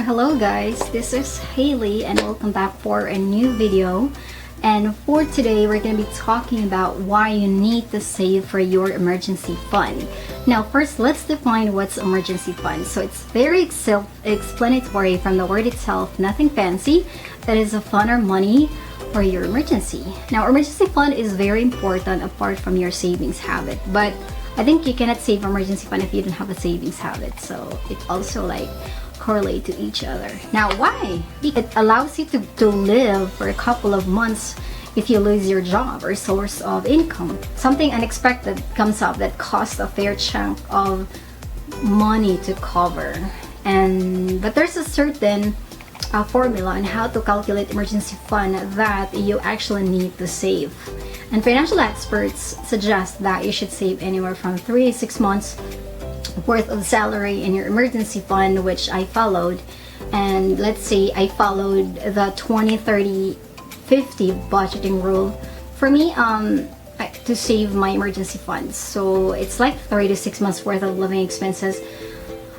So hello guys, this is Hayley and welcome back for a new video. And for today we're going to be talking about why you need to save for your emergency fund. Now first, let's define what's emergency fund. So it's very self-explanatory from the word itself, nothing fancy. That is a fund or money for your emergency. Now emergency fund is very important apart from your savings habit, but I think you cannot save emergency fund if you don't have a savings habit. So it also like correlate to each other. Now why? It allows you to live for a couple of months if you lose your job or source of income. Something unexpected comes up that costs a fair chunk of money to cover. But there's a certain formula on how to calculate emergency fund that you actually need to save. And financial experts suggest that you should save anywhere from 3 to 6 months worth of salary in your emergency fund, which I followed. And let's say I followed the 20-30-50 budgeting rule for me to save my emergency funds. So it's like 3 to 6 months worth of living expenses.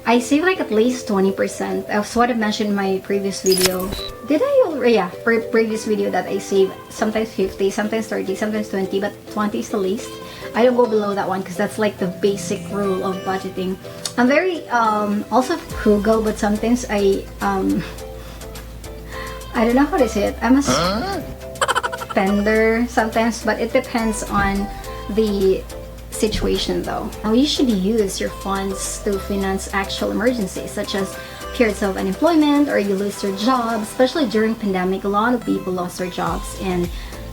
I save like at least 20%. That's what I mentioned in my previous video. Did I already? Yeah, previous video that I save sometimes 50, sometimes 30, sometimes 20, but 20 is the least. I don't go below that one because that's like the basic rule of budgeting. I'm very also frugal, but sometimes I don't know how to say it. I'm a spender sometimes, but it depends on the situation though. Now you should use your funds to finance actual emergencies such as periods of unemployment or you lose your job. Especially during pandemic, a lot of people lost their jobs, and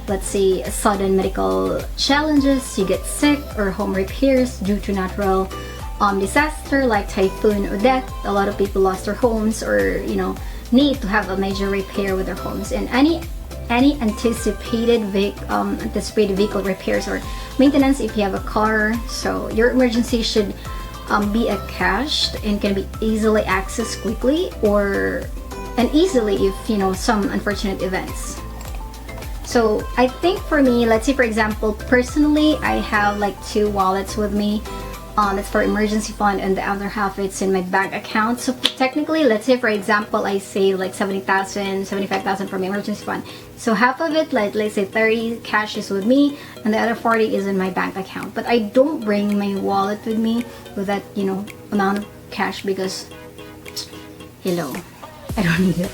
let's say sudden medical challenges, you get sick, or home repairs due to natural disaster like typhoon or death. A lot of people lost their homes or need to have a major repair with their homes, and any anticipated vehicle repairs or maintenance if you have a car. So your emergency should be cashed and can be easily accessed quickly and easily if some unfortunate events. So I think for me, let's say for example, personally I have like 2 wallets with me. It's for emergency fund and the other half it's in my bank account. So technically, let's say for example I save like 70,000, 75,000 from my emergency fund. So half of it, like let's say 30 cash is with me and the other 40 is in my bank account. But I don't bring my wallet with me with that amount of cash because I don't need it.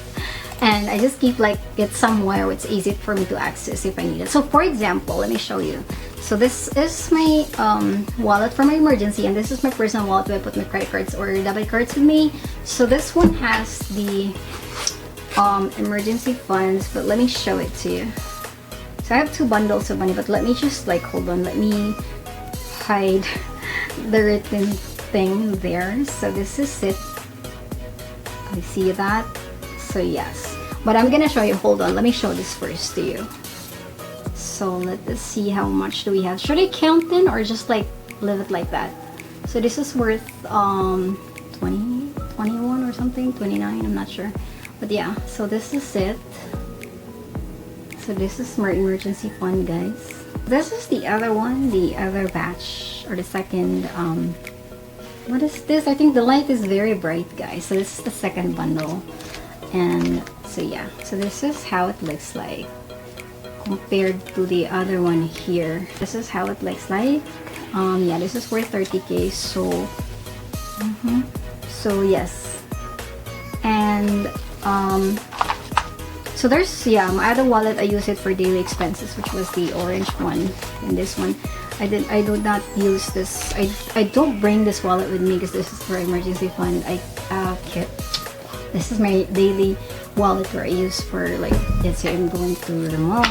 And I just keep like it somewhere where it's easy for me to access if I need it. So for example, let me show you. So this is my wallet for my emergency, and this is my personal wallet where I put my credit cards or debit cards with me. So this one has the emergency funds, but let me show it to you. So I have 2 bundles of money, but let me just like hold on, let me hide the written thing there. So this is it. I see that. So yes, but I'm gonna show you. Hold on, let me show this first to you. So let us see how much do we have. Should I count in or just like leave it like that? So this is worth 20, 21 or something, 29, I'm not sure. But yeah, so this is it. So this is my emergency fund, guys. This is the other one, the other batch, or the second what is this? I think the light is very bright, guys. So this is the second bundle. And so yeah, so this is how it looks like compared to the other one here. This is how it looks like. Yeah, this is worth 30k. So so yes, and so there's my other wallet. I use it for daily expenses, which was the orange one. And this one I do not use this. I don't bring this wallet with me because this is for emergency fund. This is my daily wallet where I use for, like, let's say I'm going to the mall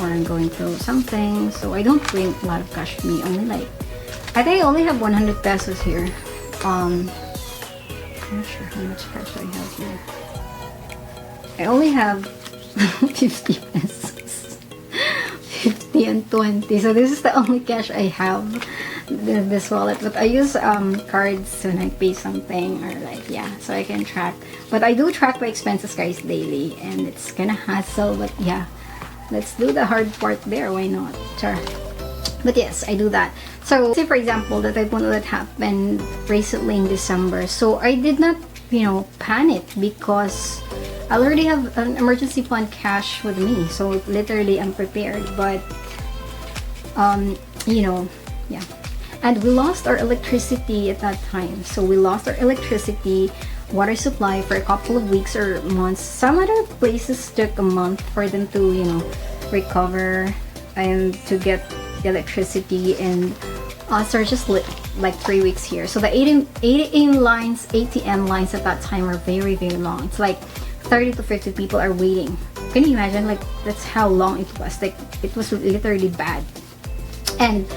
or I'm going to something. So I don't bring a lot of cash with me. Only like, I think I only have 100 pesos here. I'm not sure how much cash I have here. I only have 50 pesos. 50 and 20. So this is the only cash I have in this wallet. But I use cards when I pay something, or like, yeah, so I can track. But I do track my expenses, guys, daily, and it's kind of hassle. But yeah, let's do the hard part there. Why not? Sure. But yes, I do that. So say for example, the typhoon that happened recently in December. So I did not panic because I already have an emergency fund cash with me, so literally I'm prepared. But yeah, and we lost our electricity at that time. So we lost our electricity, water supply for a couple of weeks or months. Some other places took a month for them to recover and to get the electricity, and us are just like 3 weeks here. So the ATM lines at that time are very, very long. It's like 30 to 50 people are waiting. Can you imagine? Like, that's how long it was. Like, it was literally bad. And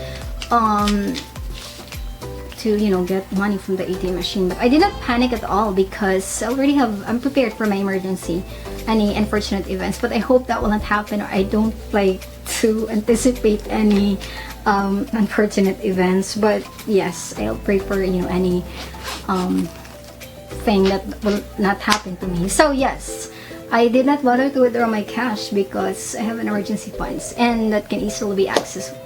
to get money from the ATM machine. But I did not panic at all because I'm prepared for my emergency, any unfortunate events. But I hope that will not happen, or I don't like to anticipate any unfortunate events. But yes, I'll pray for any thing that will not happen to me. So yes, I did not bother to withdraw my cash because I have an emergency funds, and that can easily be accessed.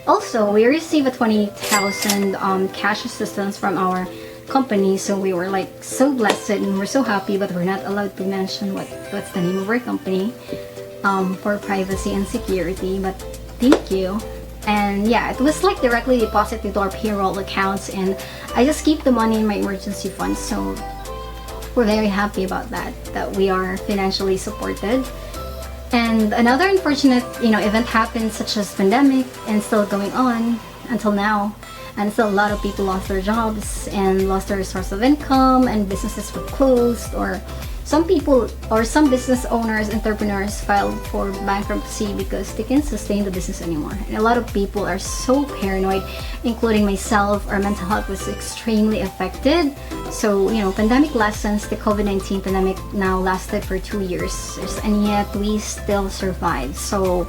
Also, we received a 20,000 cash assistance from our company, so we were like so blessed and we're so happy, but we're not allowed to mention what's the name of our company for privacy and security. But thank you. And yeah, it was like directly deposited to our payroll accounts, and I just keep the money in my emergency fund. So we're very happy about that we are financially supported. And another unfortunate event happened, such as pandemic, and still going on until now, and still a lot of people lost their jobs and lost their source of income, and businesses were closed, or some business owners, entrepreneurs filed for bankruptcy because they can't sustain the business anymore. And a lot of people are so paranoid, including myself. Our mental health was extremely affected. So, pandemic lessons, the COVID-19 pandemic now lasted for 2 years, and yet we still survived. So,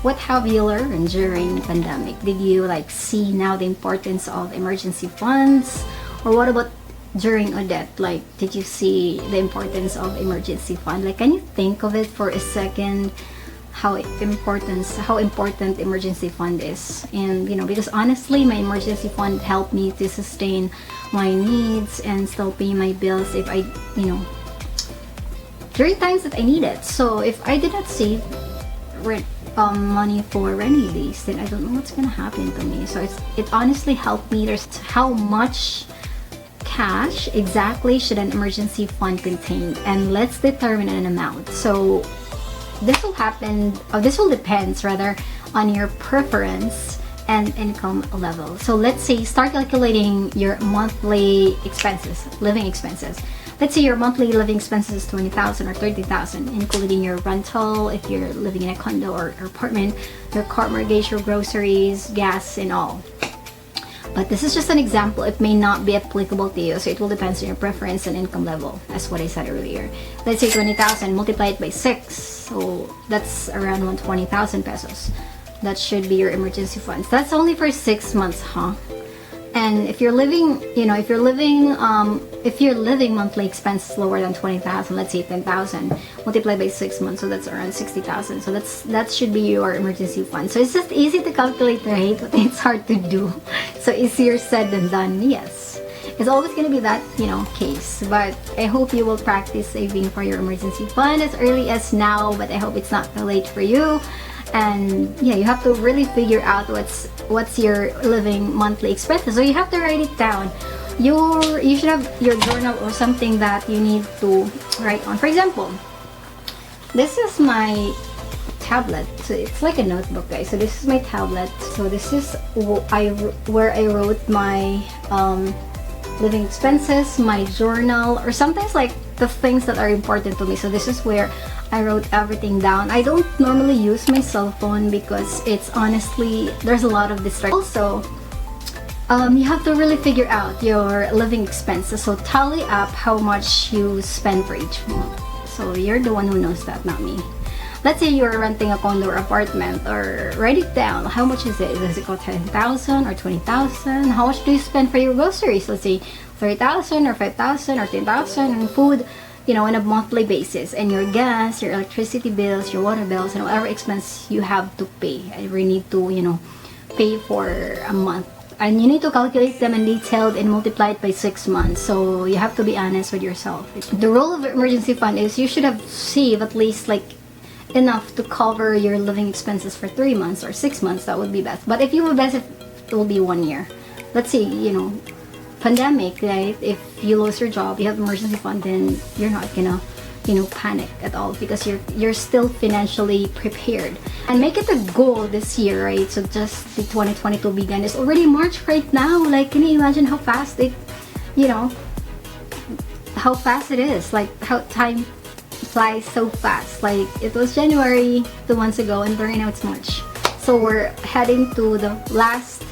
what have you learned during pandemic? Did you see now the importance of emergency funds? Or what about during Odette? Did you see the importance of emergency fund? Can you think of it for a second, how important emergency fund is? And because honestly, my emergency fund helped me to sustain my needs and still pay my bills if I during times that I need it. So if I did not save money for rainy days, then I don't know what's gonna happen to me. So it honestly helped me. There's how much cash exactly should an emergency fund contain, and let's determine an amount. So this will depend rather on your preference and income level. So let's say start calculating your monthly expenses, living expenses. Let's say your monthly living expenses is 20,000 or 30,000, including your rental if you're living in a condo or apartment, your car mortgage, your groceries, gas, and all. But this is just an example. It may not be applicable to you, so it will depend on your preference and income level, as what I said earlier. Let's say 20,000, multiply it by 6, so that's around 120,000 pesos. That should be your emergency funds. That's only for 6 months, huh? And if you're living, if you're living monthly expenses lower than 20,000, let's say 10,000, multiplied by 6 months, so that's around 60,000. So that should be your emergency fund. So it's just easy to calculate, right? But it's hard to do. So easier said than done. Yes, it's always gonna be that case. But I hope you will practice saving for your emergency fund as early as now. But I hope it's not too late for you. And yeah, you have to really figure out what's your living monthly expenses. So you have to write it down. You should have your journal or something that you need to write on. For example, this is my tablet. So it's like a notebook, guys. So this is my tablet. So this is where I wrote my living expenses, my journal, or sometimes the things that are important to me. So this is where I wrote everything down. I don't normally use my cell phone because it's honestly, there's a lot of distraction. Also, you have to really figure out your living expenses. So tally up how much you spend for each month. So you're the one who knows that, not me. Let's say you're renting a condo or apartment, or write it down. How much is it? Does it cost 10,000 or 20,000? How much do you spend for your groceries? Let's say 30,000 or 5,000 or 10,000 on food, on a monthly basis. And your gas, your electricity bills, your water bills, and whatever expense you have to pay. You need to, pay for a month and you need to calculate them in detailed and multiply it by 6 months. So you have to be honest with yourself. The role of emergency fund is you should have saved at least like enough to cover your living expenses for 3 months or 6 months. That would be best. But if you would best, it will be 1 year. Let's say, you know, pandemic, right? If you lose your job, you have emergency fund, then you're not gonna, you know, panic at all because you're still financially prepared. And make it a goal this year, right? So just the 2022 began. It's already March right now. Like, can you imagine how fast it, you know, how fast it is? Like, how time flies so fast. Like, it was January 2 months ago, and right now it's March. So we're heading to the last,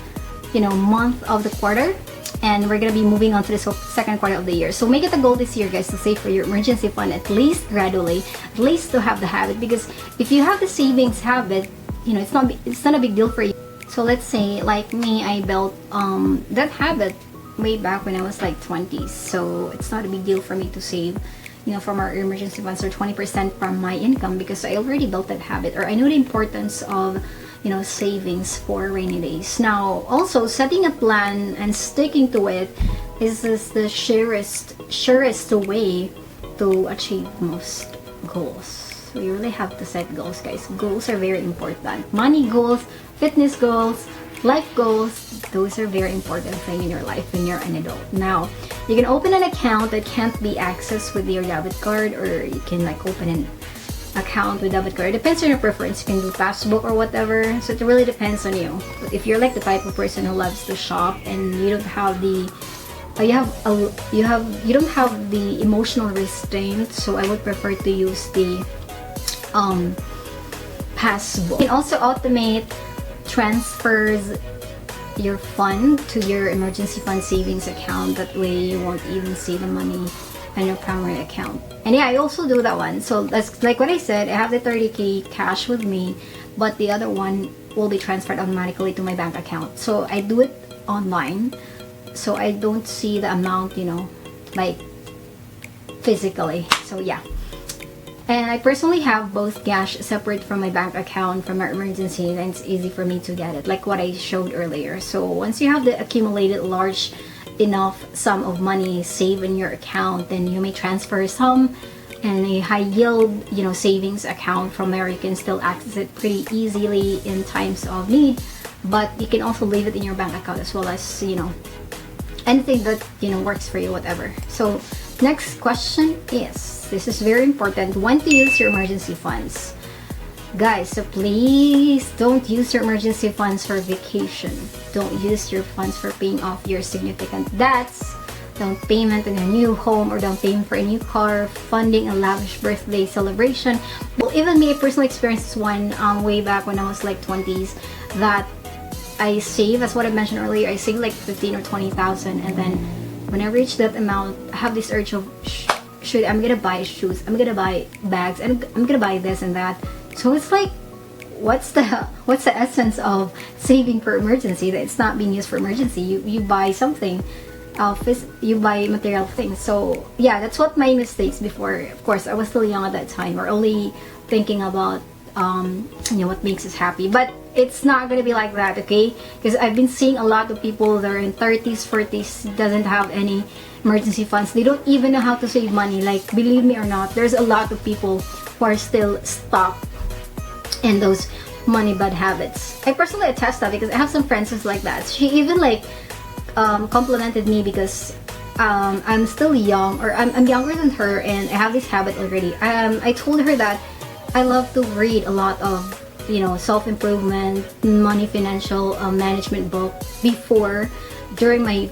you know, month of the quarter, and we're gonna be moving on to the second quarter of the year. So make it a goal this year, guys, to save for your emergency fund at least gradually, at least to have the habit. Because if you have the savings habit, you know, it's not a big deal for you. So let's say, like me, I built that habit way back when I was like 20s. So it's not a big deal for me to save, you know, from our emergency funds or 20% from my income, because I already built that habit, or I know the importance of, you know, savings for rainy days. Now, also setting a plan and sticking to it is the surest way to achieve most goals. So you really have to set goals, guys. Goals are very important. Money goals, fitness goals, life goals, those are very important thing in your life when you're an adult. Now, you can open an account that can't be accessed with your debit card, or you can like open an account with debit card. It depends on your preference. You can do passbook or whatever. So it really depends on you. But if you're like the type of person who loves to shop and you don't have the you don't have the emotional restraint, so I would prefer to use the passbook. You can also automate transfers your fund to your emergency fund savings account. That way you won't even see the money on your primary account. And yeah, I also do that one. So that's like what I said, I have the 30K cash with me, but the other one will be transferred automatically to my bank account. So I do it online, so I don't see the amount, you know, like physically. So yeah. And I personally have both cash separate from my bank account from our emergency, and it's easy for me to get it, like what I showed earlier. So once you have the accumulated large enough sum of money saved in your account, then you may transfer some in a high yield, you know, savings account from where you can still access it pretty easily in times of need. But you can also leave it in your bank account as well, as, you know, anything that, you know, works for you, whatever. So next question is, this is very important, when to use your emergency funds. Guys, so please don't use your emergency funds for vacation. Don't use your funds for paying off your significant debts, down payment on a new home, or down payment for a new car, funding a lavish birthday celebration. Well, even me, I personally experienced one way back when I was like 20s, that I save, as what I mentioned earlier, I saved like 15 or 20,000, and then when I reach that amount, I have this urge of, shoot, I'm gonna buy shoes, I'm gonna buy bags, and I'm gonna buy this and that. So it's like, what's the essence of saving for emergency that it's not being used for emergency? You buy something, you buy material things. So yeah, that's what my mistakes before. Of course, I was still young at that time. We're only thinking about you know, what makes us happy. But it's not gonna be like that, okay? Because I've been seeing a lot of people that are in 30s, 40s, doesn't have any emergency funds. They don't even know how to save money. Like, believe me or not, there's a lot of people who are still stuck in those money bad habits. I personally attest that because I have some friends who's like that. She even like complimented me because I'm still young, or I'm younger than her, and I have this habit already. I told her that I love to read a lot of, you know, self-improvement, money, financial management book before, during my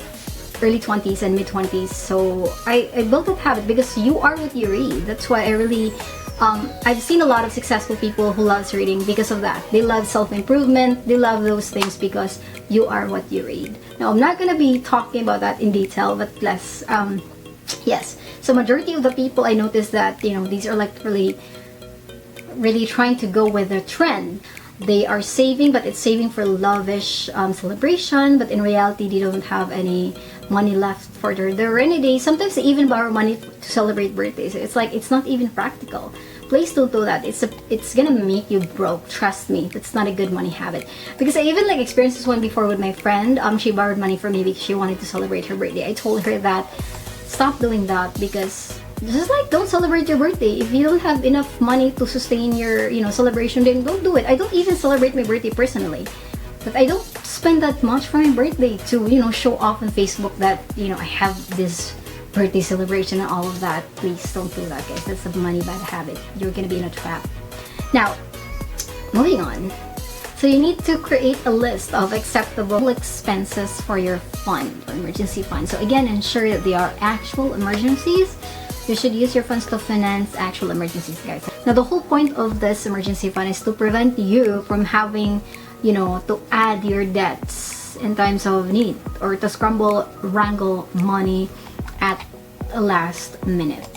early 20s and mid 20s. So I built that habit because you are what you read. That's why I really I've seen a lot of successful people who loves reading because of that. They love self-improvement, they love those things because you are what you read. Now, I'm not gonna be talking about that in detail, but less yes. So majority of the people, I noticed that, you know, these are like really trying to go with the trend. They are saving, but it's saving for lavish celebration, but in reality they don't have any money left for their rainy days. Sometimes they even borrow money to celebrate birthdays. It's like, it's not even practical. please don't do that. It's gonna make you broke. Trust me, that's not a good money habit. Because I even like experienced this one before with my friend. She borrowed money from me because she wanted to celebrate her birthday. I told her that stop doing that, because just like don't celebrate your birthday. If you don't have enough money to sustain your celebration, then don't do it. I don't even celebrate my birthday personally, but I don't spend that much for my birthday to show off on Facebook that I have this birthday celebration and all of that. Please don't do that, guys. That's a money bad habit. You're gonna be in a trap. Now, moving on. So you need to create a list of acceptable expenses for your fund, or emergency fund. So again, ensure that they are actual emergencies. You should use your funds to finance actual emergencies, guys. Now, the whole point of this emergency fund is to prevent you from having, to add your debts in times of need, or to wrangle money at the last minute.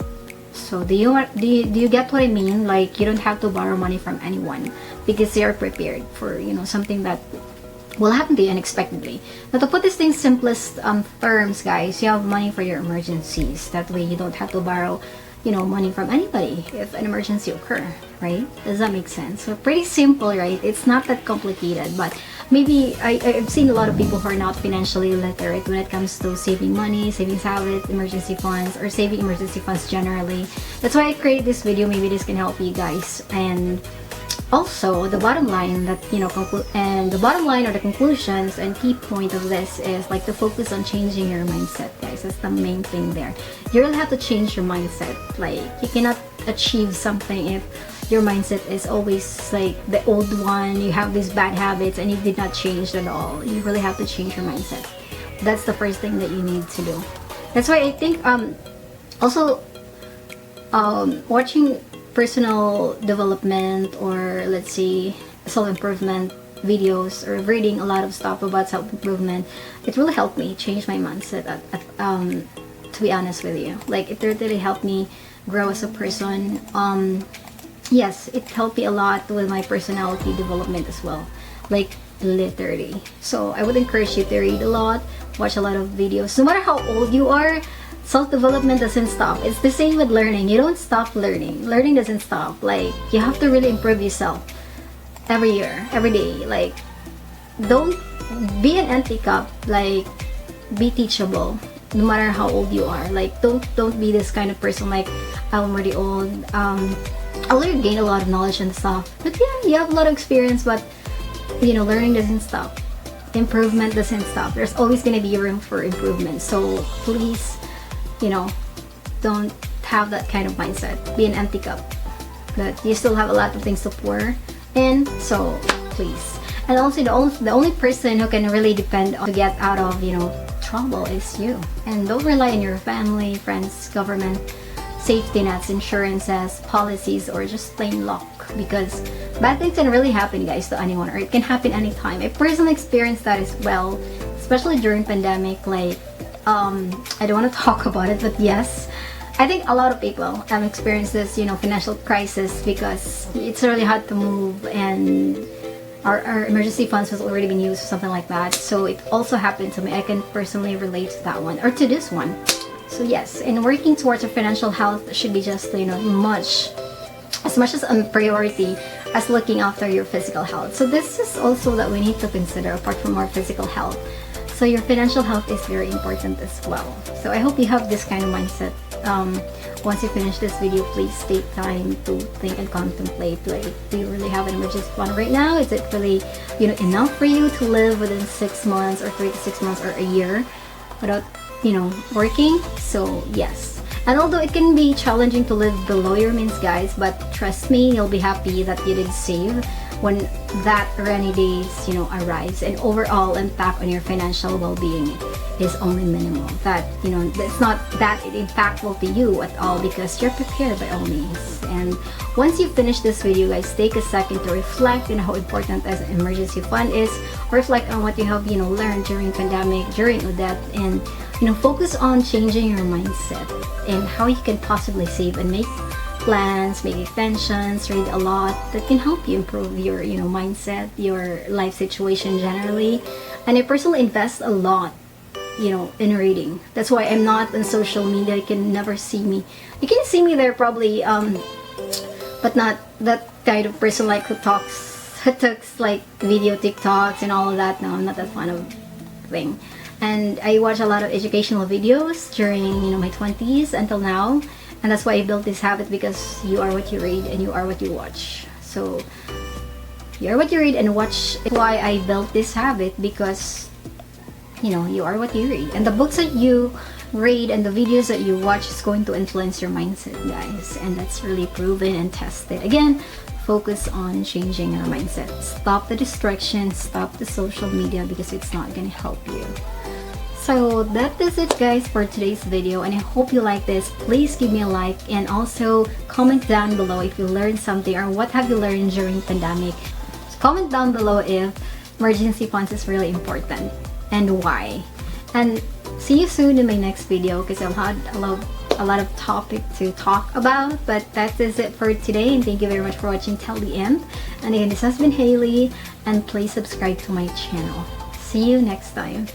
So do you get what I mean? Like, you don't have to borrow money from anyone because they are prepared for something that will happen to you unexpectedly. Now, to put this thing simplest terms, guys, you have money for your emergencies. That way you don't have to borrow money from anybody if an emergency occur, right? Does that make sense? So pretty simple, right? It's not that complicated, but maybe I've seen a lot of people who are not financially literate when it comes to saving money, savings habits, emergency funds, or saving emergency funds generally. That's why I created this video. Maybe this can help you guys. And also, the bottom line that the bottom line or the conclusions and key point of this is like to focus on changing your mindset, guys. That's the main thing there. You really have to change your mindset. Like, you cannot achieve something if your mindset is always like the old one. You have these bad habits and you did not change at all. You really have to change your mindset. That's the first thing that you need to do. That's why I think also watching personal development, or let's say self-improvement videos, or reading a lot of stuff about self-improvement, it really helped me change my mindset to be honest with you. Like, it really helped me grow as a person. Yes, it helped me a lot with my personality development as well, like literally. So I would encourage you to read a lot, watch a lot of videos. No matter how old you are, self-development doesn't stop. It's the same with learning. You don't stop learning. Learning doesn't stop. Like, you have to really improve yourself every year, every day. Like, don't be an empty cup. Like, be teachable no matter how old you are. Like, don't be this kind of person like, I'm already old. I already gained a lot of knowledge and stuff, but yeah, you have a lot of experience, but learning doesn't stop. Improvement doesn't stop. There's always going to be room for improvement. So please, don't have that kind of mindset. Be an empty cup, that you still have a lot of things to pour in. So please. And also, the only person who can really depend on to get out of trouble is you. And don't rely on your family, friends, government, safety nets, insurances, policies, or just plain luck, because bad things can really happen, guys, to anyone, or it can happen anytime. I personally experienced that as well, especially during pandemic. Like, I don't want to talk about it, but yes, I think a lot of people have experienced this financial crisis, because it's really hard to move, and our emergency funds has already been used or something like that. So it also happened to me. I can personally relate to that one, or to this one. So yes, and working towards your financial health should be just as much as a priority as looking after your physical health. So this is also that we need to consider apart from our physical health. So your financial health is very important as well. So I hope you have this kind of mindset. Once you finish this video, please take time to think and contemplate. Like, do you really have an emergency fund right now? Is it really enough for you to live within 6 months, or 3 to 6 months, or a year without working? So yes. And although it can be challenging to live below your means, guys, but trust me, you'll be happy that you did save when that rainy days arise. And overall impact on your financial well-being is only minimal. That it's not that impactful to you at all, because you're prepared by all means. And once you finish this video, guys, take a second to reflect on how important as an emergency fund is. Reflect on what you have learned during pandemic, during Odette, and focus on changing your mindset and how you can possibly save and make plans, make extensions, read a lot that can help you improve your mindset, your life situation generally. And I personally invest a lot in reading. That's why I'm not on social media. You can never see me. You can see me there probably but not that kind of person like who talks like video TikToks and all of that. No, I'm not that fun of thing. And I watch a lot of educational videos during, you know, my 20s until now, and that's why I built this habit, because you are what you read and you are what you watch. So you are what you read and watch. Why I built this habit, because you know, you are what you read, and the books that you read and the videos that you watch is going to influence your mindset, guys, and that's really proven and tested. Again, focus on changing your mindset. Stop the distractions, stop the social media, because it's not gonna help you. So that is it, guys, for today's video, and I hope you like this. Please give me a like, and also comment down below if you learned something, or what have you learned during pandemic. So comment down below if emergency funds is really important and why. And see you soon in my next video, because I'll have a lot of topic to talk about. But that is it for today, and thank you very much for watching till the end. And again, this has been Hayley, and please subscribe to my channel. See you next time.